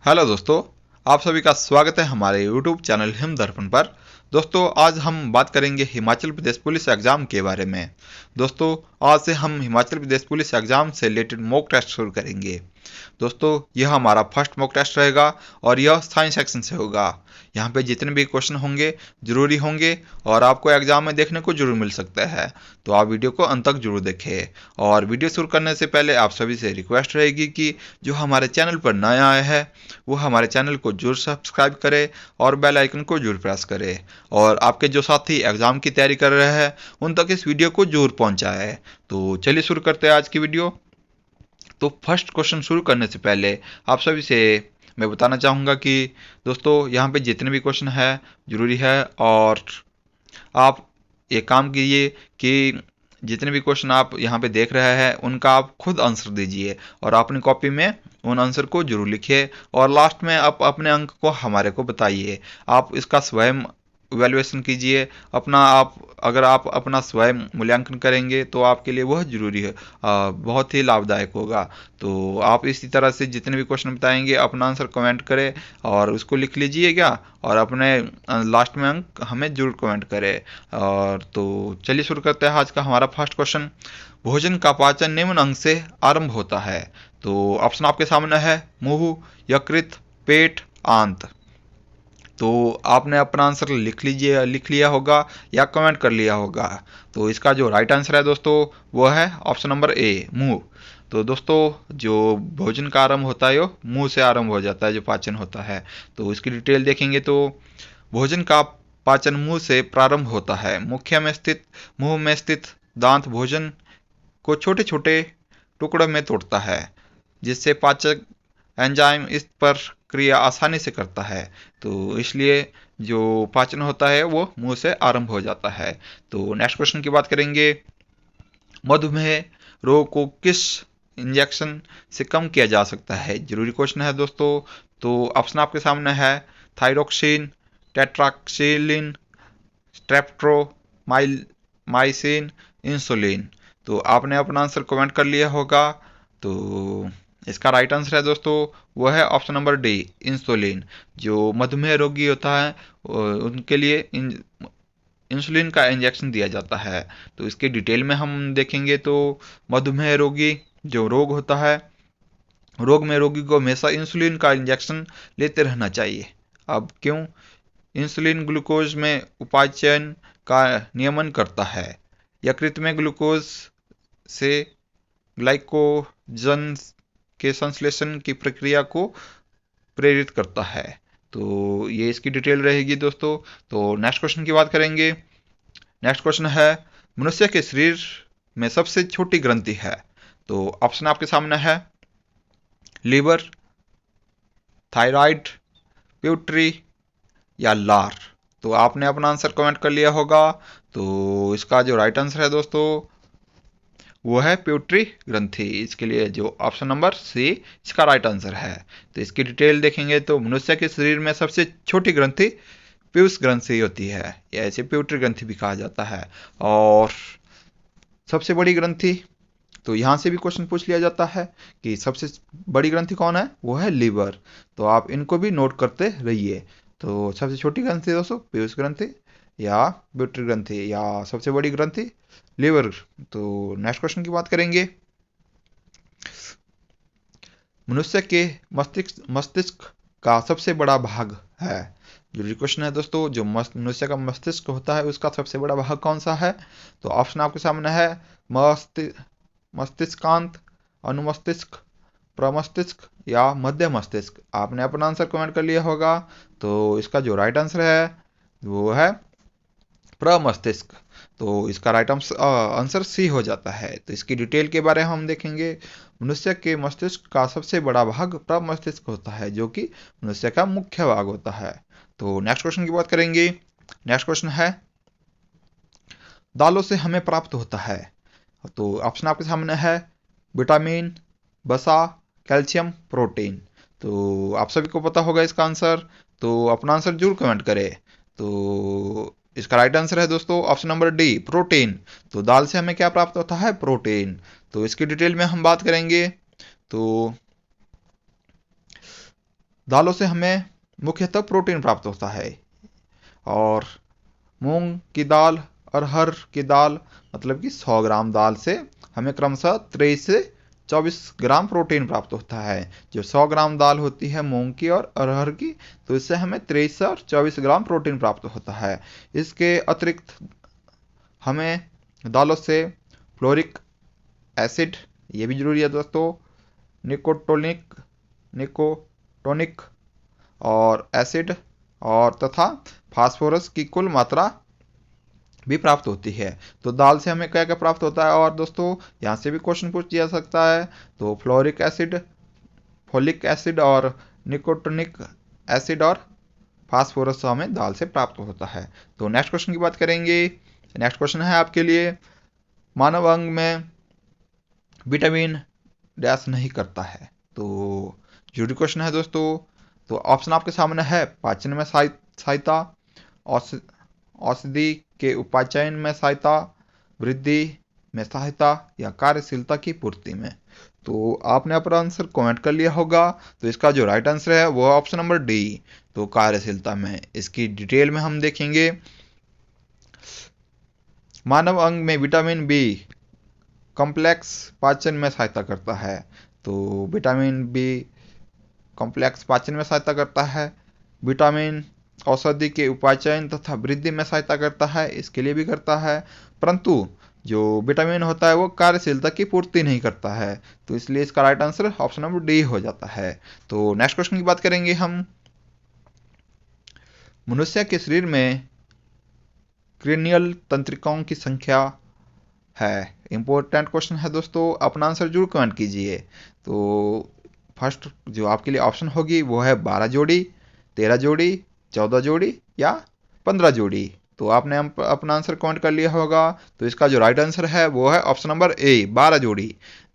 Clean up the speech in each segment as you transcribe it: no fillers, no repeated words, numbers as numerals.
Hello दोस्तों, आप सभी का स्वागत है हमारे यूट्यूब चैनल हिम दर्पण पर। दोस्तों, आज हम बात करेंगे हिमाचल प्रदेश पुलिस एग्ज़ाम के बारे में। दोस्तों, आज से हम हिमाचल प्रदेश पुलिस एग्ज़ाम से रिलेटेड मॉक टेस्ट शुरू करेंगे। दोस्तों, यह हमारा फर्स्ट मॉक टेस्ट रहेगा और यह साइंस सेक्शन से होगा। यहाँ पे जितने भी क्वेश्चन होंगे ज़रूरी होंगे और आपको एग्जाम में देखने को जरूर मिल सकता है, तो आप वीडियो को अंत तक जरूर देखें। और वीडियो शुरू करने से पहले आप सभी से रिक्वेस्ट रहेगी कि जो हमारे चैनल पर नया आया है वो हमारे चैनल को जरूर सब्सक्राइब करे और बेल आइकन को जरूर प्रेस करे, और आपके जो साथी एग्जाम की तैयारी कर रहे हैं उन तक इस वीडियो को जरूर पहुंचाए। तो चलिए शुरू करते हैं आज की वीडियो। तो फर्स्ट क्वेश्चन शुरू करने से पहले आप सभी से मैं बताना चाहूँगा कि दोस्तों, यहाँ पे जितने भी क्वेश्चन है ज़रूरी है, और आप एक काम कीजिए कि जितने भी क्वेश्चन आप यहाँ पे देख रहे हैं उनका आप खुद आंसर दीजिए और अपनी कॉपी में उन आंसर को जरूर लिखिए, और लास्ट में आप अपने अंक को हमारे को बताइए। आप इसका स्वयं इवेल्युएशन कीजिए अपना। आप अगर आप अपना स्वयं मूल्यांकन करेंगे तो आपके लिए वह जरूरी है, बहुत ही लाभदायक होगा। तो आप इसी तरह से जितने भी क्वेश्चन बताएंगे अपना आंसर कमेंट करें और उसको लिख लीजिएगा, और अपने लास्ट में अंक हमें जरूर कमेंट करें। और तो चलिए शुरू करते हैं आज का हमारा फर्स्ट क्वेश्चन। भोजन का पाचन निम्न अंग से आरंभ होता है। तो ऑप्शन आपके सामने है मुंह, यकृत, पेट, आंत। तो आपने अपना आंसर लिख लिया होगा या कमेंट कर लिया होगा। तो इसका जो राइट आंसर है दोस्तों वो है ऑप्शन नंबर ए, मुंह। तो दोस्तों, जो भोजन का आरंभ होता है वो मुंह से आरंभ हो जाता है, जो पाचन होता है। तो इसकी डिटेल देखेंगे तो भोजन का पाचन मुंह से प्रारंभ होता है। मुंह में स्थित दांत भोजन को छोटे छोटे टुकड़ों में तोड़ता है, जिससे पाचक एंजाइम इस पर क्रिया आसानी से करता है। तो इसलिए जो पाचन होता है वो मुंह से आरंभ हो जाता है। तो नेक्स्ट क्वेश्चन की बात करेंगे। मधुमेह रोग को किस इंजेक्शन से कम किया जा सकता है? जरूरी क्वेश्चन है दोस्तों। तो ऑप्शन आपके सामने है थायरोक्सिन, टेट्राक्सिलिन, स्ट्रेप्टोमाइसिन, इंसुलिन। तो आपने अपना आंसर कमेंट कर लिया होगा। तो इसका राइट आंसर है दोस्तों वो है ऑप्शन नंबर डी, इंसुलिन। जो मधुमेह रोगी होता है उनके लिए इंसुलिन का इंजेक्शन दिया जाता है। तो इसके डिटेल में हम देखेंगे तो मधुमेह रोगी जो रोग होता है, रोग में रोगी को हमेशा इंसुलिन का इंजेक्शन लेते रहना चाहिए। अब क्यों? इंसुलिन ग्लूकोज में उपापचयन का नियमन करता है। यकृत में ग्लूकोज से ग्लाइकोजन के संश्लेषण की प्रक्रिया को प्रेरित करता है। तो ये इसकी डिटेल रहेगी दोस्तों। तो नेक्स्ट क्वेश्चन की बात करेंगे। नेक्स्ट क्वेश्चन है मनुष्य के शरीर में सबसे छोटी ग्रंथि है। तो ऑप्शन आपके सामने है लीवर, थायराइड, प्यूटरी या लार। तो आपने अपना आंसर कमेंट कर लिया होगा। तो इसका जो राइट आंसर है दोस्तों वो है प्यूटरी ग्रंथि। इसके लिए जो ऑप्शन नंबर सी इसका राइट आंसर है। तो इसकी डिटेल देखेंगे तो मनुष्य के शरीर में सबसे छोटी ग्रंथि पीयूष ग्रंथि होती है, या इसे प्यूटरी ग्रंथि भी कहा जाता है। और सबसे बड़ी ग्रंथि, तो यहाँ से भी क्वेश्चन पूछ लिया जाता है कि सबसे बड़ी ग्रंथि कौन है, वो है लीवर। तो आप इनको भी नोट करते रहिए। तो सबसे छोटी ग्रंथि दोस्तों पीयूष ग्रंथि, या प्यूटरी ग्रंथि, या सबसे बड़ी ग्रंथि लीवर। तो नेक्स्ट क्वेश्चन की बात करेंगे। मनुष्य के मस्तिष्क का सबसे बड़ा भाग है। जरूरी क्वेश्चन है दोस्तों। जो मनुष्य का मस्तिष्क होता है उसका सबसे बड़ा भाग कौन सा है? तो ऑप्शन आपके सामने है मस्तिष्कांत, अनुमस्तिष्क, प्रमस्तिष्क या मध्य मस्तिष्क। आपने अपना आंसर कमेंट कर लिया होगा। तो इसका जो राइट आंसर है वो है प्रमस्तिष्क। तो इसका राइट आंसर सी हो जाता है। तो इसकी डिटेल के बारे में हम देखेंगे। मनुष्य के मस्तिष्क का सबसे बड़ा भाग प्रमस्तिष्क होता है, जो कि मनुष्य का मुख्य भाग होता है। तो नेक्स्ट क्वेश्चन की बात करेंगे। नेक्स्ट क्वेश्चन है दालों से हमें प्राप्त होता है। तो ऑप्शन आपके सामने है विटामिन, वसा, कैल्शियम, प्रोटीन। तो आप सभी को पता होगा इसका आंसर। तो अपना आंसर जरूर कमेंट करें। तो इसका राइट आंसर है दोस्तों ऑप्शन नंबर डी, प्रोटीन। तो दाल से हमें क्या प्राप्त होता है? प्रोटीन। तो इसकी डिटेल में हम बात करेंगे। तो दालों से हमें मुख्यतः प्रोटीन प्राप्त होता है, और मूंग की दाल, अरहर की दाल, मतलब कि 100 ग्राम दाल से हमें क्रमशः 23 से 24 ग्राम प्रोटीन प्राप्त होता है। जो 100 ग्राम दाल होती है मूंग की और अरहर की, तो इससे हमें 23 और 24 ग्राम प्रोटीन प्राप्त होता है। इसके अतिरिक्त हमें दालों से फ्लोरिक एसिड, ये भी जरूरी है दोस्तों, निकोटोनिक निकोटोनिक और एसिड और तथा फास्फोरस की कुल मात्रा भी प्राप्त होती है। तो दाल से हमें क्या क्या प्राप्त होता है, और दोस्तों यहाँ से भी क्वेश्चन पूछ जा सकता है। तो फ्लोरिक एसिड, फोलिक एसिड और निकोटोनिक एसिड और फास्फोरस हमें दाल से प्राप्त होता है। तो नेक्स्ट क्वेश्चन की बात करेंगे। नेक्स्ट क्वेश्चन है आपके लिए, मानव अंग में विटामिन डैश नहीं करता है। तो जरूरी क्वेश्चन है दोस्तों। तो ऑप्शन आपके सामने है, पाचन में सहायता, औषधि के उपाचयन में सहायता, वृद्धि में सहायता, या कार्यशीलता की पूर्ति में। तो आपने अपना आंसर कमेंट कर लिया होगा। तो इसका जो राइट आंसर है वो ऑप्शन नंबर डी, तो कार्यशीलता में। इसकी डिटेल में हम देखेंगे। मानव अंग में विटामिन बी कॉम्प्लेक्स पाचन में सहायता करता है। तो विटामिन बी कॉम्प्लेक्स पाचन में सहायता करता है। विटामिन औषधि के उपाचयन तथा वृद्धि में सहायता करता है, इसके लिए भी करता है, परंतु जो विटामिन होता है वो कार्यशीलता की पूर्ति नहीं करता है। तो इसलिए इसका right answer option number D हो जाता है। तो नेक्स्ट क्वेश्चन की बात करेंगे हम। मनुष्य के शरीर में क्रेनियल तंत्रिकाओं की संख्या है। इंपॉर्टेंट क्वेश्चन है दोस्तों, अपना आंसर जरूर कमेंट कीजिए। तो फर्स्ट जो आपके लिए ऑप्शन होगी वो है 12 जोड़ी, 13 जोड़ी, 14 जोड़ी या 15 जोड़ी। तो आपने अपना आंसर कमेंट कर लिया होगा। तो इसका जो राइट आंसर है वो है ऑप्शन नंबर ए, 12 जोड़ी।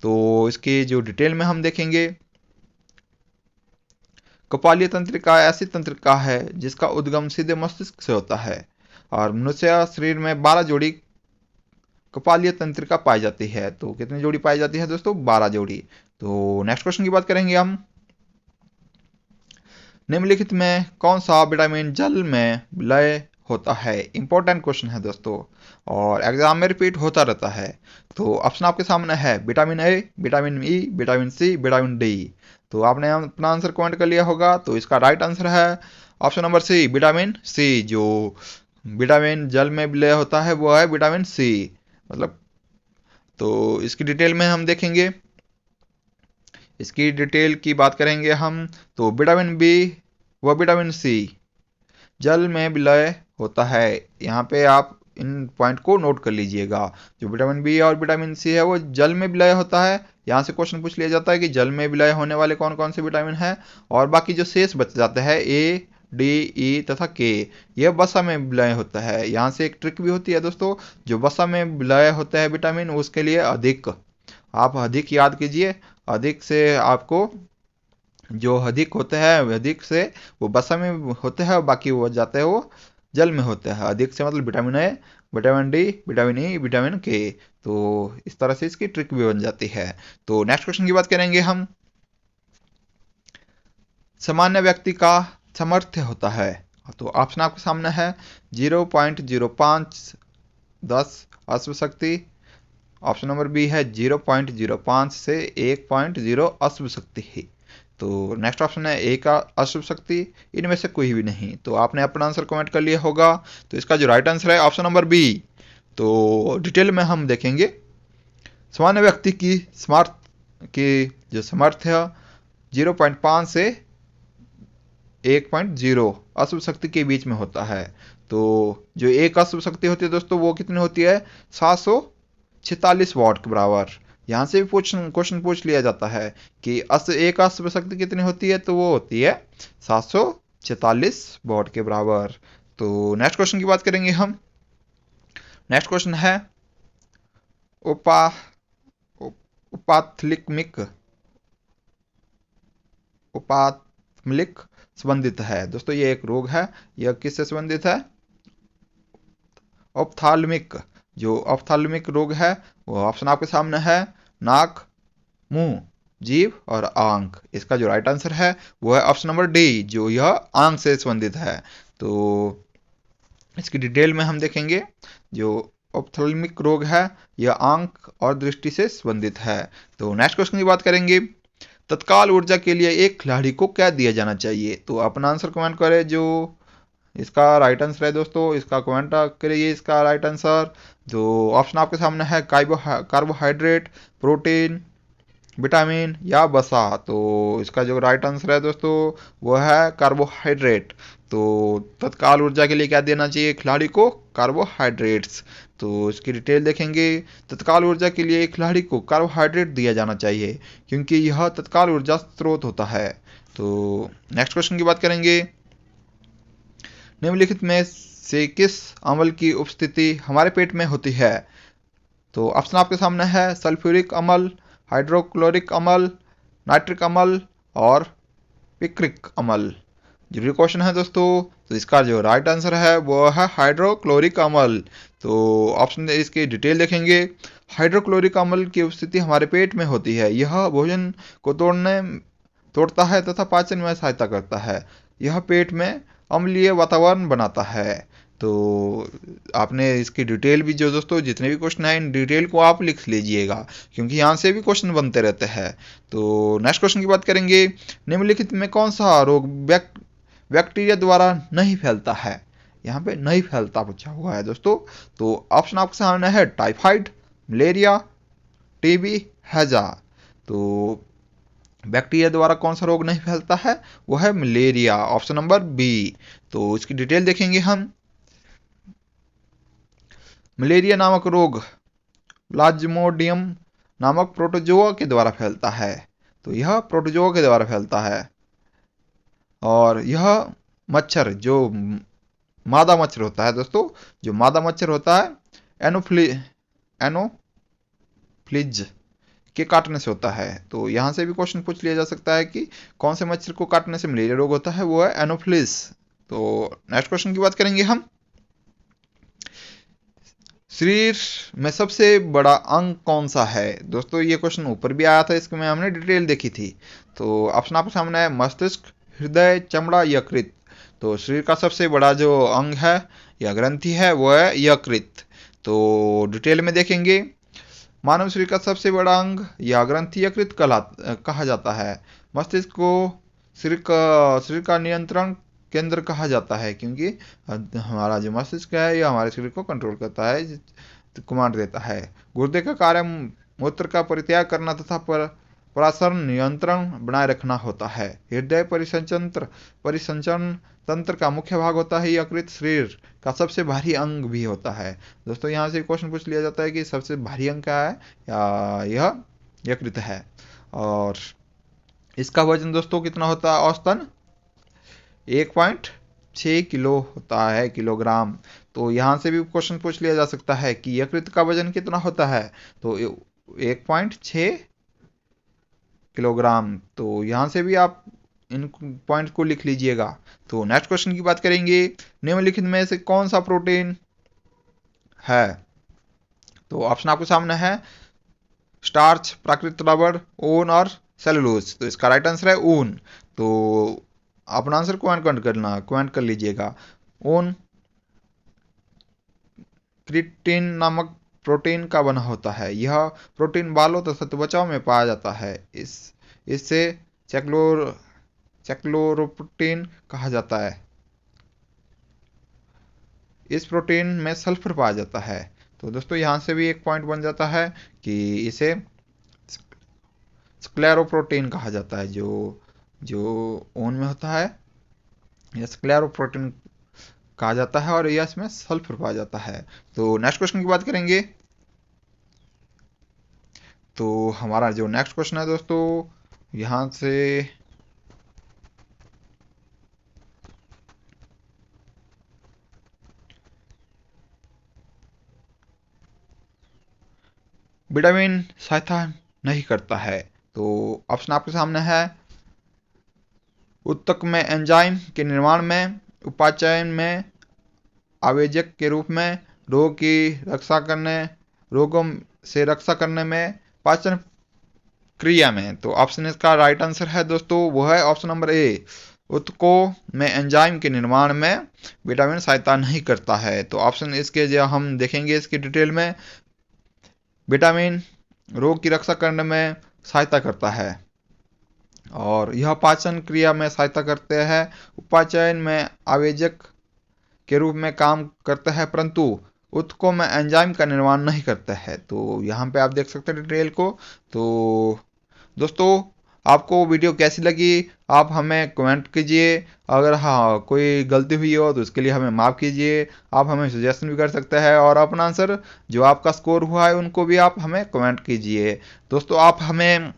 तो इसकी जो डिटेल में हम देखेंगे, कपालीय तंत्रिका ऐसी तंत्रिका है जिसका उद्गम सीधे मस्तिष्क से होता है, और मनुष्य शरीर में 12 जोड़ी कपालीय तंत्रिका पाई जाती है। तो कितनी जोड़ी पाई जाती है दोस्तों? 12 जोड़ी। तो नेक्स्ट क्वेश्चन की बात करेंगे हम। निम्नलिखित में कौन सा विटामिन जल में विलय होता है? इंपॉर्टेंट क्वेश्चन है दोस्तों, और एग्जाम में रिपीट होता रहता है। तो ऑप्शन आपके सामने है, vitamin A, vitamin E, vitamin C, vitamin D. तो आपने अपना आंसर कमेंट कर लिया होगा। तो इसका राइट आंसर है option number C, vitamin C. जो विटामिन जल में विलय होता है वो है विटामिन सी, मतलब। तो इसकी डिटेल में हम देखेंगे। इसकी डिटेल की बात करेंगे हम, तो विटामिन बी व विटामिन सी जल में विलय होता है। यहाँ पे आप इन पॉइंट को नोट कर लीजिएगा। जो विटामिन बी और विटामिन सी है वो जल में विलय होता है। यहाँ से क्वेश्चन पूछ लिया जाता है कि जल में विलय होने वाले कौन कौन से विटामिन हैं, और बाकी जो शेष बच जाते हैं ए, डी, ई तथा के, यह वसा में विलय होता है। यहाँ से एक ट्रिक भी होती है दोस्तों, जो वसा में विलय होता है विटामिन, उसके लिए अधिक, आप अधिक याद कीजिए। अधिक से आपको जो अधिक होते हैं, अधिक से वो वसा में होते हैं, बाकी वो जाते हैं वो जल में होते हैं। अधिक से मतलब vitamin A, vitamin D, vitamin E, vitamin के। तो इस तरह से इसकी ट्रिक भी बन जाती है। तो नेक्स्ट क्वेश्चन की बात करेंगे हम। सामान्य व्यक्ति का सामर्थ्य होता है। तो ऑप्शन आपके सामने है, 0.05 10 अश्व शक्ति। ऑप्शन नंबर बी है 0.05 से 1.0 अश्व शक्ति। तो नेक्स्ट ऑप्शन है ए का अश्व शक्ति। इनमें से कोई भी नहीं। तो आपने अपना आंसर कमेंट कर लिया होगा। तो इसका जो राइट आंसर है ऑप्शन नंबर बी। तो डिटेल में हम देखेंगे। सामान्य व्यक्ति की जो सामर्थ्य 0.5 से 1.0 अश्व शक्ति के बीच में होता है। तो जो एक अश्व शक्ति होती है दोस्तों वो कितनी होती है? 746 वॉट के बराबर। यहाँ से भी क्वेश्चन पूछ लिया जाता है कि एक अश्व शक्ति कितनी होती है, तो वो होती है 746 वॉट के बराबर। तो नेक्स्ट क्वेश्चन की बात करेंगे हम। नेक्स्ट क्वेश्चन है, उपाथमिक संबंधित है। दोस्तों ये एक रोग है, यह किससे संबंधित है? ऑप्थाल्मिक। जो ऑप्थाल्मिक रोग है वो ऑप्शन आपके सामने है, नाक, मुंह जीभ और आंख। इसका जो राइट आंसर है वो है ऑप्शन नंबर डी, जो यह आंख से संबंधित है। तो इसकी डिटेल में हम देखेंगे, जो ऑप्थेल्मिक रोग है यह आंख और दृष्टि से संबंधित है। तो नेक्स्ट क्वेश्चन की बात करेंगे, तत्काल ऊर्जा के लिए एक खिलाड़ी को क्या दिया जाना चाहिए? तो अपना आंसर कमेंट करें जो इसका राइट आंसर है दोस्तों, इसका कमेंट करिए इसका राइट आंसर। जो ऑप्शन आपके सामने है कार्बोहाइड्रेट, प्रोटीन, विटामिन या वसा। तो इसका जो राइट आंसर है दोस्तों वो है कार्बोहाइड्रेट। तो तत्काल ऊर्जा के लिए क्या देना चाहिए खिलाड़ी को? कार्बोहाइड्रेट्स। तो इसकी डिटेल देखेंगे, तत्काल ऊर्जा के लिए खिलाड़ी को कार्बोहाइड्रेट दिया जाना चाहिए क्योंकि यह तत्काल ऊर्जा स्रोत होता है। तो नेक्स्ट क्वेश्चन की बात करेंगे, निम्नलिखित में से किस अम्ल की उपस्थिति हमारे पेट में होती है? तो ऑप्शन आपके सामने है सल्फ्यूरिक अम्ल, हाइड्रोक्लोरिक अम्ल, नाइट्रिक अम्ल और पिक्रिक अम्ल। जरूरी क्वेश्चन है दोस्तों। तो इसका जो राइट आंसर है वो है हाइड्रोक्लोरिक अम्ल। तो ऑप्शन इसकी डिटेल देखेंगे, हाइड्रोक्लोरिक अम्ल की उपस्थिति हमारे पेट में होती है। यह भोजन को तोड़ता है तथा पाचन में सहायता करता है। यह पेट में अम्लीय वातावरण बनाता है। तो आपने इसकी डिटेल भी, जो दोस्तों जितने भी क्वेश्चन हैं इन डिटेल को आप लिख लीजिएगा क्योंकि यहाँ से भी क्वेश्चन बनते रहते हैं। तो नेक्स्ट क्वेश्चन की बात करेंगे, निम्नलिखित में कौन सा रोग बैक्टीरिया द्वारा नहीं फैलता है? यहाँ पे नहीं फैलता पूछा हुआ है दोस्तों। तो ऑप्शन आपके सामने है टाइफाइड, मलेरिया, टीबी, हैजा। तो बैक्टीरिया द्वारा कौन सा रोग नहीं फैलता है? वो है मलेरिया, ऑप्शन नंबर बी। तो इसकी डिटेल देखेंगे हम, मलेरिया नामक रोग प्लाज्मोडियम नामक प्रोटोजोआ के द्वारा फैलता है। तो यह प्रोटोजोआ के द्वारा फैलता है और यह मच्छर जो मादा मच्छर होता है दोस्तों, जो मादा मच्छर होता है एनोफ्लिज के काटने से होता है। तो यहाँ से भी क्वेश्चन पूछ लिया जा सकता है कि कौन से मच्छर को काटने से मलेरिया रोग होता है? वो है एनोफ्लिस। तो नेक्स्ट क्वेश्चन की बात करेंगे हम, शरीर में सबसे बड़ा अंग कौन सा है? दोस्तों ये क्वेश्चन ऊपर भी आया था, इसके में हमने डिटेल देखी थी। तो ऑप्शन आपके सामने है मस्तिष्क, हृदय, चमड़ा, यकृत। तो शरीर का सबसे बड़ा जो अंग है या ग्रंथि है वो है यकृत। तो डिटेल में देखेंगे, मानव शरीर का सबसे बड़ा अंग या ग्रंथि यकृत कहा जाता है। मस्तिष्क को शरीर का नियंत्रण केंद्र कहा जाता है क्योंकि हमारा जो मस्तिष्क है यह हमारे शरीर को कंट्रोल करता है, कमांड देता है। गुर्दे का कार्य मूत्र का परित्याग करना तथा प्रसारण नियंत्रण बनाए रखना होता है। हृदय परिसंचरण तंत्र का मुख्य भाग होता है। यकृत शरीर का सबसे भारी अंग भी होता है। दोस्तों यहाँ से क्वेश्चन पूछ लिया जाता है कि सबसे भारी अंग क्या है, या यह यकृत है। और इसका वजन दोस्तों कितना होता है? औसतन 1.6 किलो होता है, किलोग्राम। तो यहाँ से भी क्वेश्चन पूछ लिया जा सकता है कि यकृत का वजन कितना होता है? तो 1.6 किलोग्राम। तो यहाँ से भी आप इन पॉइंट को लिख लीजिएगा। तो नेक्स्ट क्वेश्चन की बात करेंगे, निम्नलिखित में से कौन सा प्रोटीन है? तो ऑप्शन आपके सामने है स्टार्च, प्राकृतिक रबर, ऊन और सेलुलोज। तो इसका राइट आंसर है ऊन। तो अपना आंसर कमेंट कर लीजिएगा। ऊन क्रिटिन नामक प्रोटीन का बना होता है। यह प्रोटीन बालों तथा त्वचा में पाया जाता है। इससे चेक्लोरोप्रोटीन कहा जाता है। इस प्रोटीन में सल्फर पाया जाता है। तो दोस्तों यहाँ से भी एक पॉइंट बन जाता है कि इसे स्क्लेरोप्रोटीन कहा जाता है। जो ऊन में होता है यह स्क्लेरोप्रोटीन कहा जाता है और यह इसमें सल्फर पाया जाता है। तो नेक्स्ट क्वेश्चन की बात करेंगे। तो हमारा जो नेक्स्ट क्वेश्चन है दोस्तों, यहाँ से विटामिन सहायता नहीं करता है। तो ऑप्शन आपके सामने है उत्तक में एंजाइम के निर्माण में, उपाचयन में, आवेजक के रूप में, रोगों से रक्षा करने में, पाचन क्रिया में। तो ऑप्शन इसका राइट आंसर है दोस्तों, वो है ऑप्शन नंबर ए, ऊतकों में एंजाइम के निर्माण में विटामिन सहायता नहीं करता है। तो ऑप्शन इसके जो हम देखेंगे इसकी डिटेल में, विटामिन रोग की रक्षा करने में सहायता करता है और यह पाचन क्रिया में सहायता करते हैं, उपाचयन में आवेजक के रूप में काम करता है, परंतु उत्तकों में एंजाइम का निर्माण नहीं करता है। तो यहाँ पे आप देख सकते हैं डिटेल को। तो दोस्तों, आपको वीडियो कैसी लगी आप हमें कमेंट कीजिए। अगर हाँ कोई गलती हुई हो तो उसके लिए हमें माफ़ कीजिए। आप हमें सजेशन भी कर सकते हैं और अपना आंसर जो आपका स्कोर हुआ है उनको भी आप हमें कमेंट कीजिए। दोस्तों, आप हमें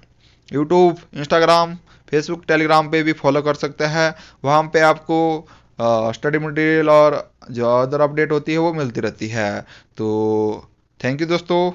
यूट्यूब, इंस्टाग्राम, फेसबुक, टेलीग्राम पे भी फॉलो कर सकते हैं। वहाँ पे आपको स्टडी मटेरियल और जो अदर अपडेट होती है वो मिलती रहती है। तो थैंक यू दोस्तों।